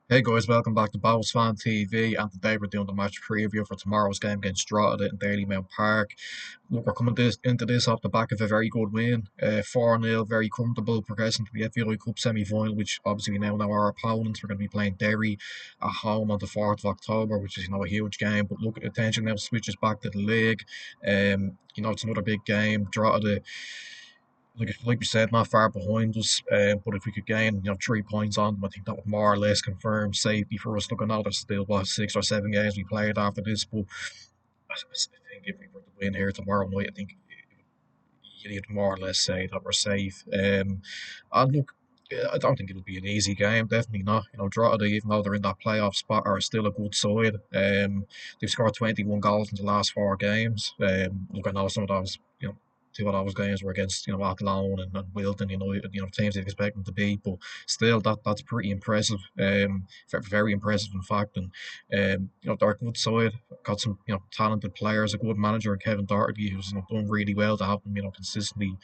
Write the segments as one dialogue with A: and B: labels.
A: Hey guys, welcome back to Bows Fan TV, and today we're doing the match preview for tomorrow's game against Drogheda in Daily Mount Park. Look, we're coming into this off the back of a very good win, 4-0, very comfortable, progressing to the FAI Cup semi-final, which obviously we now know our opponents. We're going to be playing Derry at home on the 4th of October, which is a huge game. But look, attention now switches back to the league. It's another big game. Drogheda, like we said, not far behind us. But if we could gain, 3 points on them, I think that would more or less confirm safety for us. Looking out, there's still what 6 or 7 games we played after this. But I think if we were to win here tomorrow night, I think you'd more or less say that we're safe. And look, I don't think it'll be an easy game. Definitely not. Drogheda, even though they're in that playoff spot, are still a good side. They've scored 21 goals in the last 4 games. Look, I know some of those, 2 of those games were against, Athlone and Wilton, teams they'd expect them to beat, but still, that's pretty impressive. Very impressive, in fact. And they're a good side. Got some, talented players, a good manager, Kevin Doherty, who's done really well to have them, consistently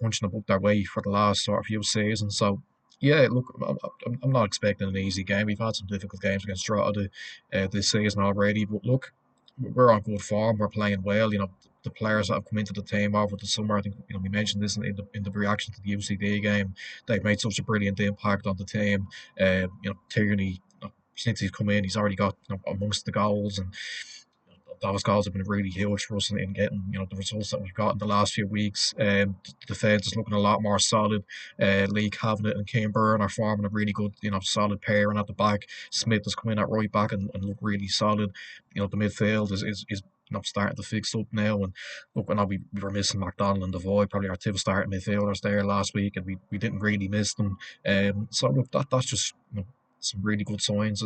A: punching above their way for the last sort of few seasons. So, yeah, look, I'm not expecting an easy game. We've had some difficult games against Drogheda this season already, but look, we're on good form. We're playing well. The players that have come into the team over the summer. I think we mentioned this in the reaction to the UCD game. They've made such a brilliant impact on the team. Tierney. Since he's come in, he's already got amongst the goals, and those goals have been really huge for us in getting the results that we've got in the last few weeks. The defence is looking a lot more solid. Lee Cavanagh and Kane Byrne are forming a really good solid pairing at the back. Smith has come in at right back and look really solid. The midfield is starting to fix up now. And look, I know we were missing McDonald and Devoy, probably our two starting midfielders there last week, and we didn't really miss them. So look, that's just some really good signs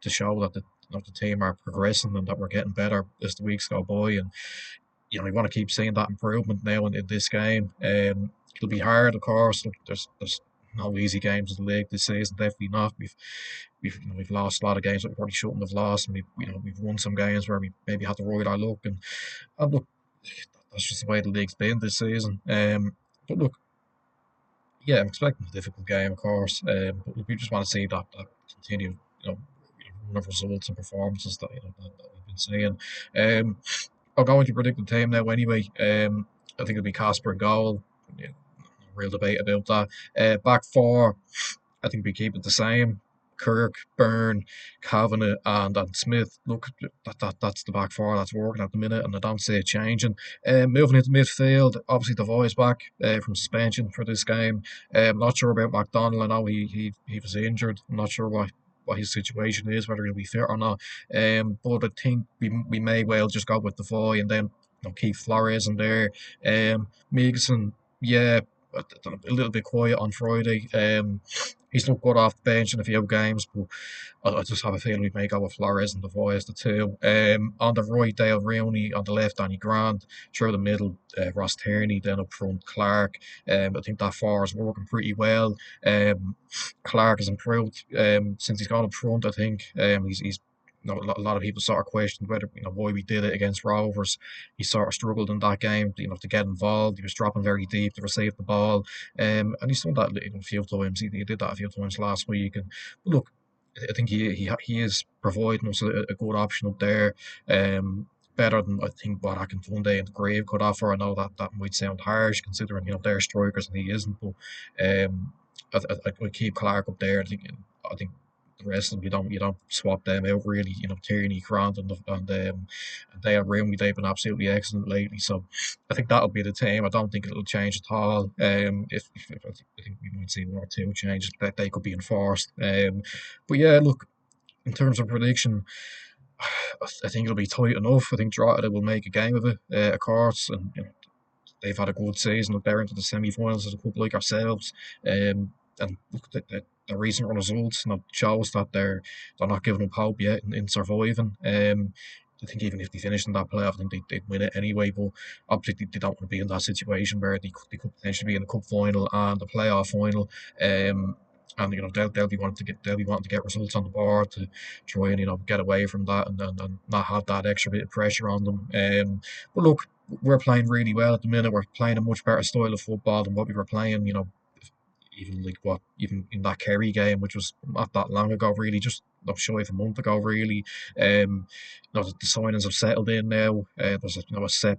A: to show that the team are progressing and that we're getting better as the weeks go by. And we want to keep seeing that improvement now in this game. It'll be hard, of course. Look, there's no easy games in the league this season. Definitely not. We've lost a lot of games that we probably shouldn't have lost, and we've won some games where we maybe had to ride our luck. And look, that's just the way the league's been this season. But look, yeah, I'm expecting a difficult game, of course. But we just want to see that continue, run of results and performances that we've been seeing. Um, I'll go into predict the team now anyway. I think it'll be Casper in goal. Yeah, no real debate about that. Back four, I think we keep it the same. Kirk, Byrne, Kavanagh, and Smith. Look, that's the back four that's working at the minute, and I don't see it changing. Moving into midfield, obviously the voice back from suspension for this game. Not sure about McDonald. I know he was injured. I'm not sure what his situation is, whether he'll be fit or not. But I think we may well just go with the voice and then keep Flores in there. Migson, yeah, a little bit quiet on Friday. He's looked good off the bench in a few games, but I just have a feeling we may go with Flores and Devoy as the two. On the right, Dale Rooney. On the left, Danny Grant. Through the middle, Ross Tierney. Then up front, Clark. I think that four is working pretty well. Clark has improved since he's gone up front. I think he's a lot of people sort of questioned whether why we did it against Rovers. He sort of struggled in that game, to get involved. He was dropping very deep to receive the ball, and he's done that a few times. He did that a few times last week. And but look, I think he is providing us a good option up there. Better than I think what Akintunde and Grave could offer. I know that might sound harsh considering they're strikers and he isn't, but I would keep Clark up there. I think the rest of them you don't swap them out really. Tierney, Grant, and Dale Rooney, they've been absolutely excellent lately. So I think that'll be the team. I don't think it'll change at all. If I think we might see one or two changes that they could be enforced. But yeah, look, in terms of prediction, I think it'll be tight enough. I think Drogheda will make a game of it, of course, and they've had a good season. Look, they're into the semi-finals as a club like ourselves. And look, the recent results shows that they're not giving up hope yet in surviving. I think even if they finish in that playoff, I think they'd win it anyway. But obviously, they don't want to be in that situation where they could potentially be in the cup final and the playoff final. And they'll be wanting to get results on the board to try and get away from that and not have that extra bit of pressure on them. But look, we're playing really well at the minute. We're playing a much better style of football than what we were playing, even like what even in that Kerry game, which was not that long ago, really, just not shy of a month ago, really. The signings have settled in now. There's a set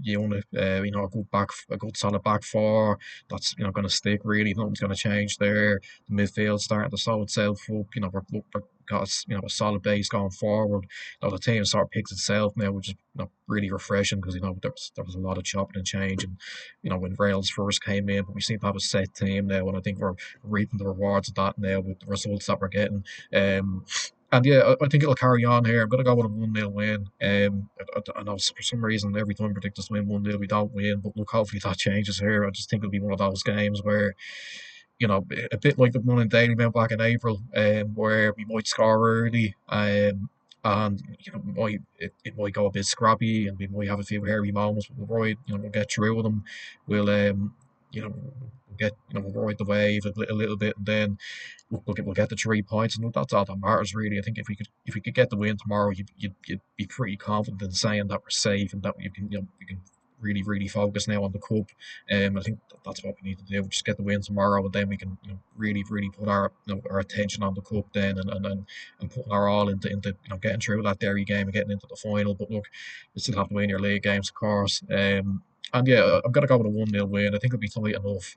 A: unit, a a good solid back four that's going to stick. Really, nothing's going to change there. The midfield starting to solve itself up. We've got a solid base going forward. The team sort of picks itself now, which is really refreshing because there was a lot of chopping and change, and when Rails first came in, but we seem to have a set team now, and I think we're reaping the rewards of that now with the results that we're getting. And yeah, I think it'll carry on here. I'm going to go with a 1-0 win. I know for some reason every time I predict us to win 1-0, we don't win. But look, hopefully that changes here. I just think it'll be one of those games where, a bit like the one in Daily Mail back in April, where we might score early, and it might go a bit scrappy, and we might have a few hairy moments, but we'll get through with them. We'll we'll get we'll ride the wave a little bit, and then we'll get the 3 points, and that's all that matters really. I think if we could get the win tomorrow, you'd be pretty confident in saying that we're safe and that you can really focus now on the cup. I think that's what we need to do. Just get the win tomorrow, and then we can really put our attention on the cup then, and putting our all into getting through that Derry game and getting into the final. But look, you still have to win your league games, of course. And yeah, I'm gonna go with a 1-0 win. I think it'll be tight enough.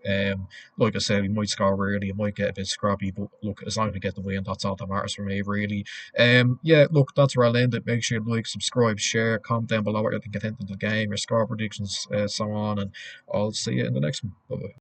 A: Like I said, we might score early, it might get a bit scrappy, but look, as long as we get the win, that's all that matters for me, really. Yeah, look, that's where I'll end it. Make sure you like, subscribe, share, comment down below what you think at the end of the game, your score predictions, so on, and I'll see you in the next one. Bye bye.